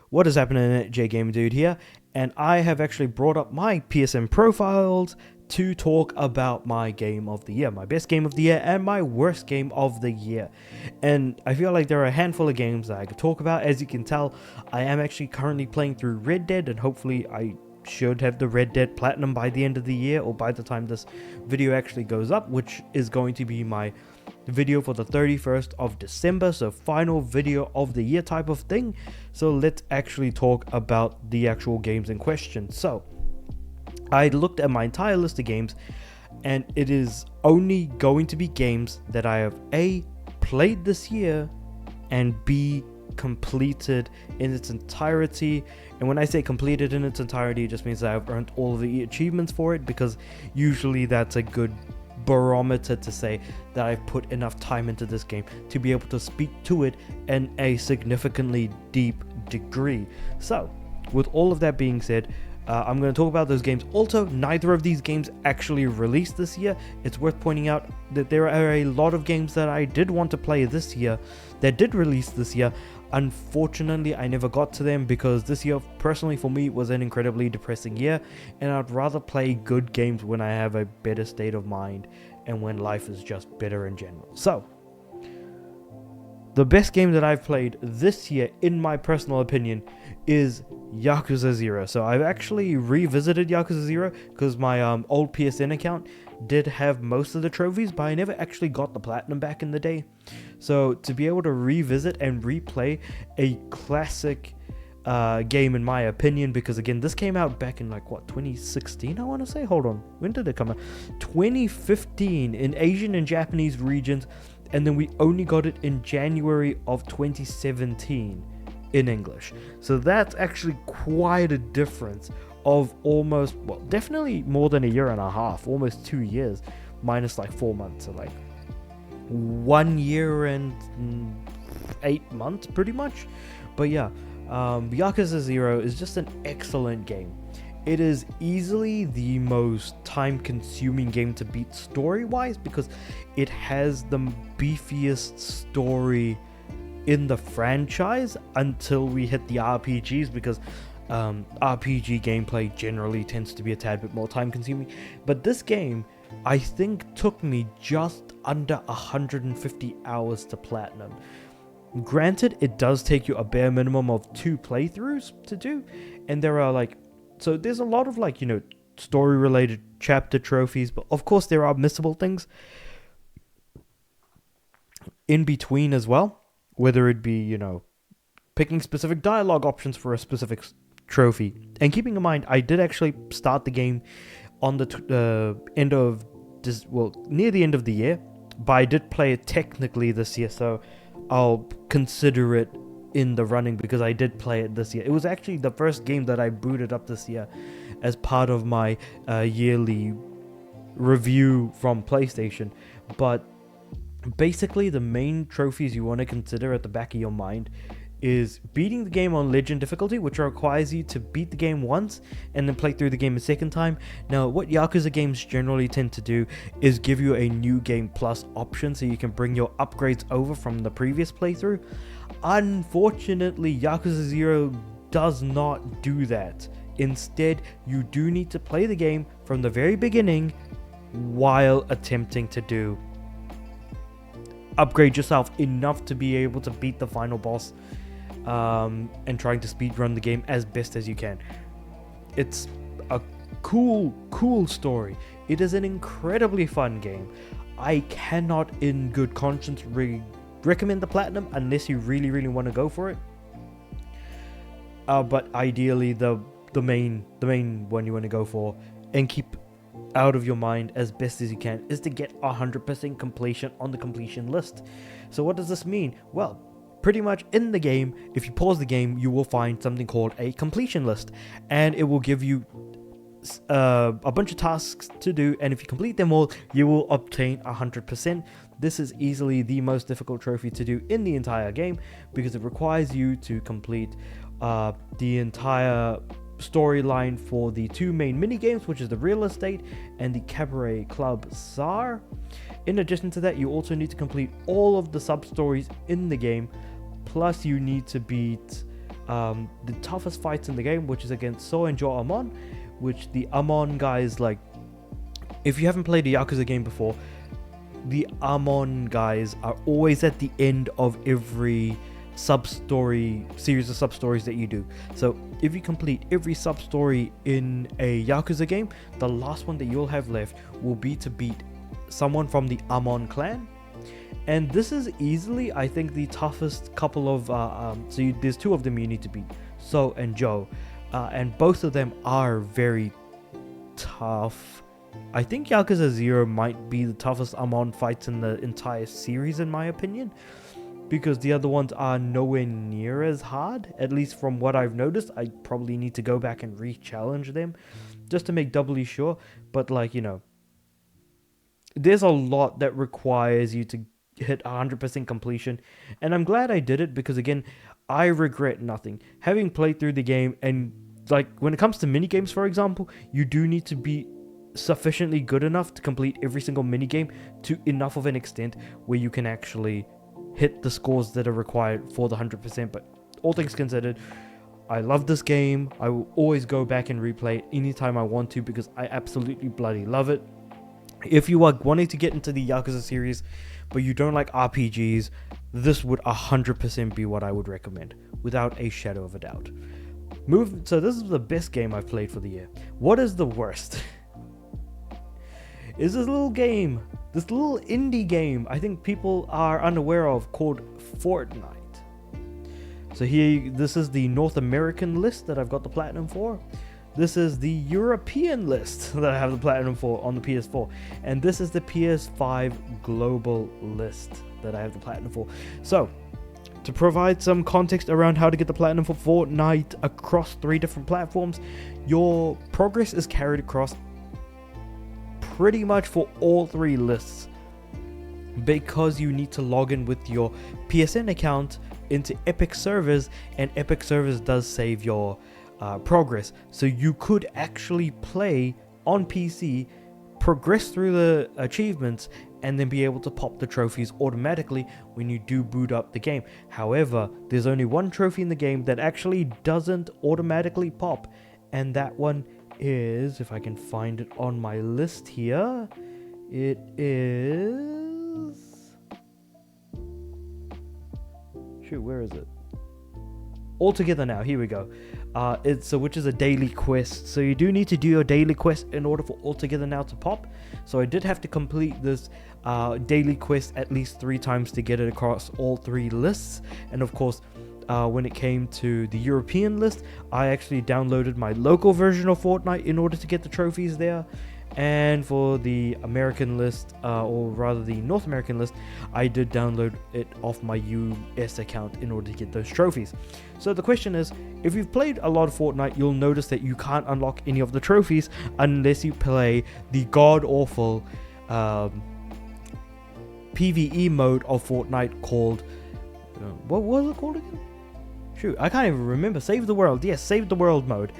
What is happening? J Gamer Dude here, and I have actually brought up my PSN profiles to talk about my game of the year, my best game of the year, and my worst game of the year. And I feel like there are a handful of games that I could talk about. As you can tell, I am actually currently playing through Red Dead, and hopefully I should have the Red Dead Platinum by the end of the year, or by the time this video actually goes up, which is going to be my video for the 31st of December, so final video of the year type of thing. So let's actually talk about the actual games in question. So I looked at my entire list of games, and it is only going to be games that I have A, played this year, and B, completed in its entirety. And when I say completed in its entirety, it just means that I've earned all of the achievements for it, because usually that's a good barometer to say that I've put enough time into this game to be able to speak to it in a significantly deep degree. So with all of that being said, I'm going to talk about those games. Also, neither of these games actually released this year. It's worth pointing out that there are a lot of games that I did want to play this year that did release this year. Unfortunately, I never got to them because this year, personally for me, was an incredibly depressing year, and I'd rather play good games when I have a better state of mind and when life is just better in general. So, the best game that I've played this year, in my personal opinion, is Yakuza 0. So I've actually revisited Yakuza 0 because my old PSN account did have most of the trophies, but I never actually got the platinum back in the day. So to be able to revisit and replay a classic game, in my opinion, because again, this came out back in 2016, I want to say. Hold on, when did it come out? 2015 in Asian and Japanese regions, and then we only got it in January of 2017 in English. So that's actually quite a difference of almost, well, definitely more than a year and a half, almost 2 years, minus 4 months, so 1 year and 8 months pretty much. But yeah, Yakuza 0 is just an excellent game. It is easily the most time-consuming game to beat story-wise, because it has the beefiest story in the franchise until we hit the RPGs, because RPG gameplay generally tends to be a tad bit more time-consuming. But this game, I think, took me just under 150 hours to platinum. Granted, it does take you a bare minimum of 2 playthroughs to do, and there are so there's a lot of story related chapter trophies, but of course there are missable things in between as well, whether it be picking specific dialogue options for a specific trophy. And keeping in mind, I did actually start the game on the end of this, well, near the end of the year, but I did play it technically this year, so I'll consider it in the running because I did play it this year. It was actually the first game that I booted up this year as part of my yearly review from PlayStation. But basically, the main trophies you want to consider at the back of your mind is beating the game on Legend difficulty, which requires you to beat the game once and then play through the game a second time. Now, what Yakuza games generally tend to do is give you a new game plus option, so you can bring your upgrades over from the previous playthrough. Unfortunately, Yakuza 0 does not do that. Instead, you do need to play the game from the very beginning while attempting to upgrade yourself enough to be able to beat the final boss, and trying to speedrun the game as best as you can. It's a cool story. It is an incredibly fun game. I cannot in good conscience recommend the platinum unless you really want to go for it. But ideally, the main one you want to go for and keep out of your mind as best as you can is to get 100% completion on the completion list. So what does this mean? Well, pretty much in the game, if you pause the game, you will find something called a completion list, and it will give you a bunch of tasks to do, and if you complete them all, you will obtain 100%. This is easily the most difficult trophy to do in the entire game because it requires you to complete the entire storyline for the 2 main mini games, which is the Real Estate and the Cabaret Club Czar. In addition to that, you also need to complete all of the sub stories in the game, plus you need to beat the toughest fights in the game, which is against So and Jo Amon, which the Amon guys, like, if you haven't played a Yakuza game before, the Amon guys are always at the end of every series of sub-stories that you do. So if you complete every sub-story in a Yakuza game, the last one that you'll have left will be to beat someone from the Amon clan. And this is easily, I think, the toughest couple of there's two of them you need to beat, So and Jo, and both of them are very tough. I think Yakuza 0 might be the toughest Amon fights in the entire series, in my opinion, because the other ones are nowhere near as hard, at least from what I've noticed. I probably need to go back and re-challenge them just to make doubly sure, but like, you know, there's a lot that requires you to hit 100% completion, and I'm glad I did it, because again, I regret nothing. Having played through the game, and like when it comes to mini games, for example, you do need to be sufficiently good enough to complete every single mini game to enough of an extent where you can actually hit the scores that are required for the 100%. But all things considered, I love this game. I will always go back and replay it anytime I want to, because I absolutely bloody love it. If you are wanting to get into the Yakuza series but you don't like RPGs, this would 100% be what I would recommend, without a shadow of a doubt. So this is the best game I've played for the year. What is the worst? Is this little game, this little indie game I think people are unaware of, called Fortnite. So here, this is the North American list that I've got the platinum for. This is the European list that I have the platinum for on the PS4. And this is the PS5 global list that I have the platinum for. So, to provide some context around how to get the platinum for Fortnite across 3 different platforms, your progress is carried across pretty much for all 3 lists, because you need to log in with your PSN account into Epic servers, and Epic servers does save your progress. So you could actually play on PC, progress through the achievements, and then be able to pop the trophies automatically when you do boot up the game. However, there's only one trophy in the game that actually doesn't automatically pop, and that one is, if I can find it on my list here, it is, shoot, where is it? All Together Now, here we go. Which is a daily quest. So you do need to do your daily quest in order for All Together Now to pop. So I did have to complete this daily quest at least 3 times to get it across all 3 lists. And of course, when it came to the European list, I actually downloaded my local version of Fortnite in order to get the trophies there. And for the American list, or rather the North American list, I did download it off my US account in order to get those trophies. So the question is, if you've played a lot of Fortnite, you'll notice that you can't unlock any of the trophies unless you play the god-awful PvE mode of Fortnite called, what was it called again? Shoot, I can't even remember. Save the World. Yes, Save the World mode.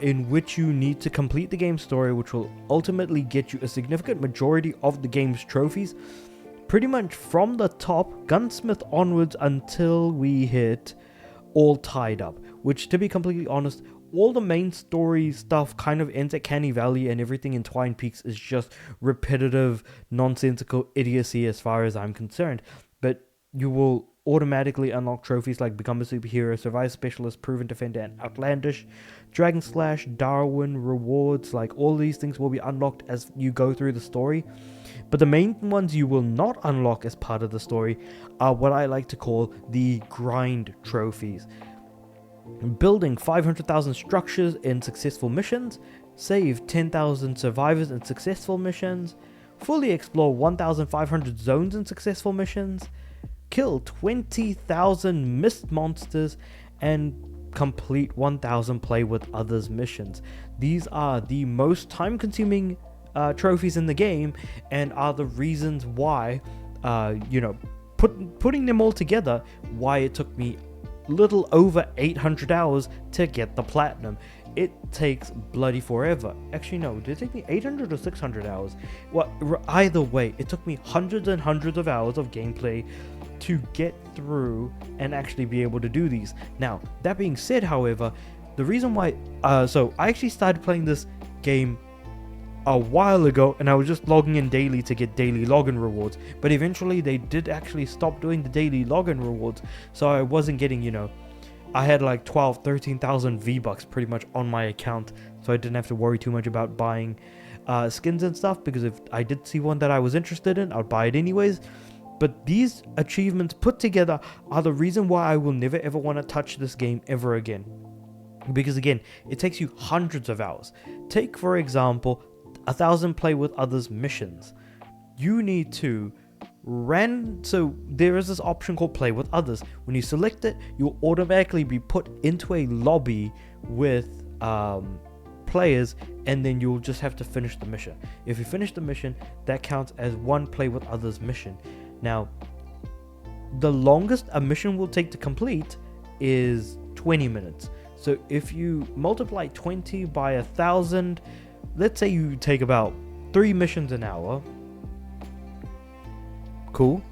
In which you need to complete the game story, which will ultimately get you a significant majority of the game's trophies, pretty much from the top, Gunsmith onwards, until we hit All Tied Up, which, to be completely honest, all the main story stuff kind of ends at Canny Valley, and everything in Twine Peaks is just repetitive, nonsensical idiocy as far as I'm concerned. But you will automatically unlock trophies like Become a Superhero, Survive Specialist, Proven Defender, and Outlandish. Dragon Slash, Darwin, rewards, like all these things will be unlocked as you go through the story. But the main ones you will not unlock as part of the story are what I like to call the grind trophies. Building 500,000 structures in successful missions, save 10,000 survivors in successful missions, fully explore 1,500 zones in successful missions, kill 20,000 mist monsters, and complete 1,000 play with others missions. These are the most time-consuming trophies in the game, and are the reasons why, putting them all together, why it took me little over 800 hours to get the platinum. It takes bloody forever. Actually, no, did it take me 800 or 600 hours? Well, either way, it took me hundreds and hundreds of hours of gameplay to get through and actually be able to do these. Now, that being said, however, the reason why, so I actually started playing this game a while ago, and I was just logging in daily to get daily login rewards, but eventually they did actually stop doing the daily login rewards, so I wasn't getting, you know, I had like 13,000 V-Bucks pretty much on my account, so I didn't have to worry too much about buying skins and stuff, because if I did see one that I was interested in, I'd buy it anyways. But these achievements put together are the reason why I will never ever want to touch this game ever again. Because again, it takes you hundreds of hours. Take, for example, 1,000 play with others missions. You need to so there is this option called play with others. When you select it, you'll automatically be put into a lobby with players, and then you'll just have to finish the mission. If you finish the mission, that counts as one play with others mission. Now, the longest a mission will take to complete is 20 minutes. So if you multiply 20 by 1,000, let's say you take about 3 missions an hour. Cool.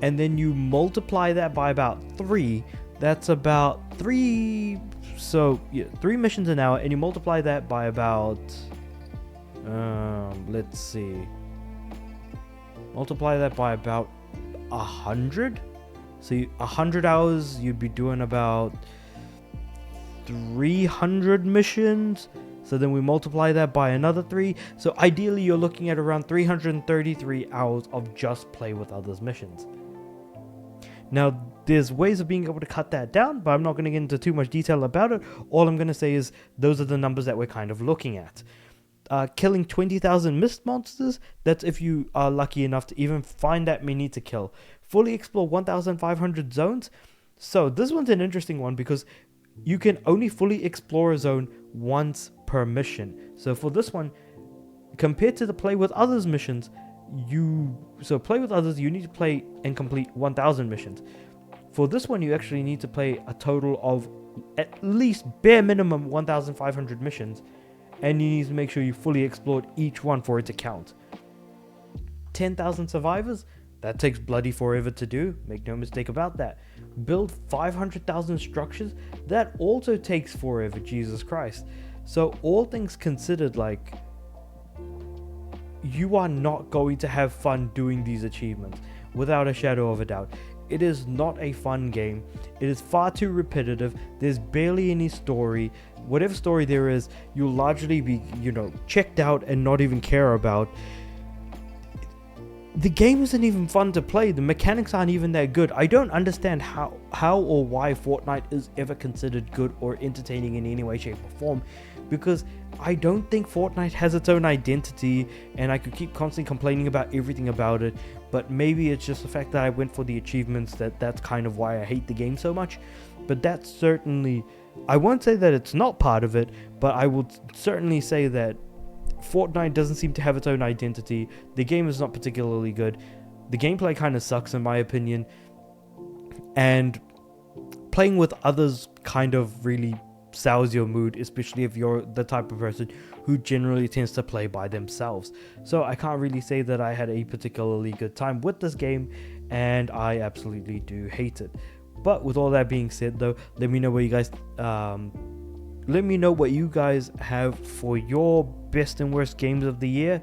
And then you multiply that by about 3. That's about 3. So yeah, 3 missions an hour, and you multiply that by about let's see. Multiply that by about 100. So 100 hours, you'd be doing about 300 missions. So then we multiply that by another 3. So ideally, you're looking at around 333 hours of just play with others missions. Now, there's ways of being able to cut that down, but I'm not going to get into too much detail about it. All I'm going to say is those are the numbers that we're kind of looking at. Killing 20,000 mist monsters, that's if you are lucky enough to even find that many to kill. Fully explore 1,500 zones. So this one's an interesting one because you can only fully explore a zone once per mission. So for this one, compared to the play with others missions, play with others, you need to play and complete 1,000 missions. For this one, you actually need to play a total of at least bare minimum 1,500 missions, and you need to make sure you fully explored each one for it to count. 10,000 survivors, that takes bloody forever to do, make no mistake about that. Build 500,000 structures, that also takes forever, Jesus Christ. So all things considered, like, you are not going to have fun doing these achievements, without a shadow of a doubt. It is not a fun game. It is far too repetitive. There's barely any story. Whatever story there is, you'll largely be, checked out and not even care about. The game isn't even fun to play. The mechanics aren't even that good. I don't understand how or why Fortnite is ever considered good or entertaining in any way, shape, or form, because I don't think Fortnite has its own identity, and I could keep constantly complaining about everything about it, but maybe it's just the fact that I went for the achievements that's kind of why I hate the game so much. But that's certainly, I won't say that it's not part of it, but I would certainly say that Fortnite doesn't seem to have its own identity. The game is not particularly good. The gameplay kind of sucks in my opinion, and playing with others kind of really sours your mood, especially if you're the type of person who generally tends to play by themselves. So I can't really say that I had a particularly good time with this game, and I absolutely do hate it. But with all that being said though, let me know what you guys have for your best and worst games of the year.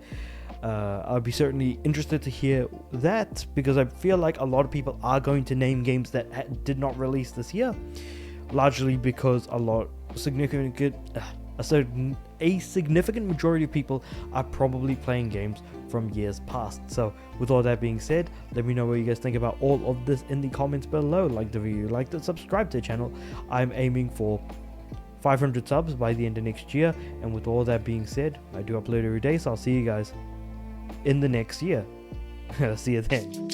I'll be certainly interested to hear that, because I feel like a lot of people are going to name games that did not release this year, largely because a significant majority of people are probably playing games from years past. So with all that being said, let me know what you guys think about all of this in the comments below. Like the video, like it, subscribe to the channel. I'm aiming for 500 subs by the end of next year, and with all that being said, I do upload every day, so I'll see you guys in the next year. See you then.